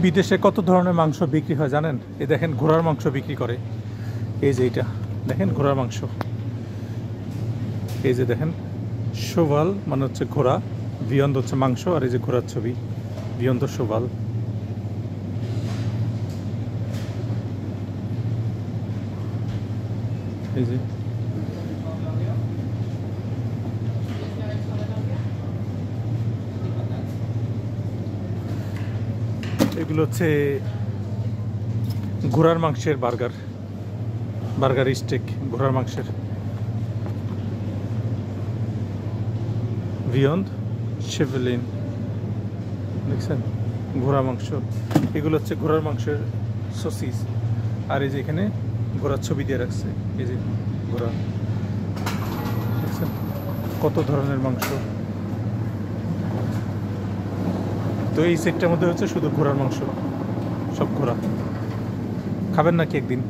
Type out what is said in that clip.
বিদেশে কত ধরনের মাংস বিক্রি হয় জানেন? এই দেখেন ঘোড়ার মাংস বিক্রি করে। এই যে এইটা দেখেন ঘোড়ার মাংস। এই যে দেখেন শোভাল মানে হচ্ছে ঘোড়া, বিয়ন্দ হচ্ছে মাংস, আর এই যে ঘোড়ার ছবি বিয়ন্দ শোভাল। এই যে এগুলো হচ্ছে ঘোড়ার মাংসের বার্গার, বার্গার স্টেক ঘোড়ার মাংসের। বিয়ন্ড শেভেলিন দেখছেন ঘোড়া মাংস। এগুলো হচ্ছে ঘোড়ার মাংসের সসিস। আর এই যে এখানে ঘোড়ার ছবি দিয়ে রাখছে, এই যে ঘোড়া দেখছেন কত ধরনের মাংস। তো এই সেটটার মধ্যে হচ্ছে শুধু ঘোড়ার মাংস, সব ঘোড়া। খাবেন নাকি একদিন?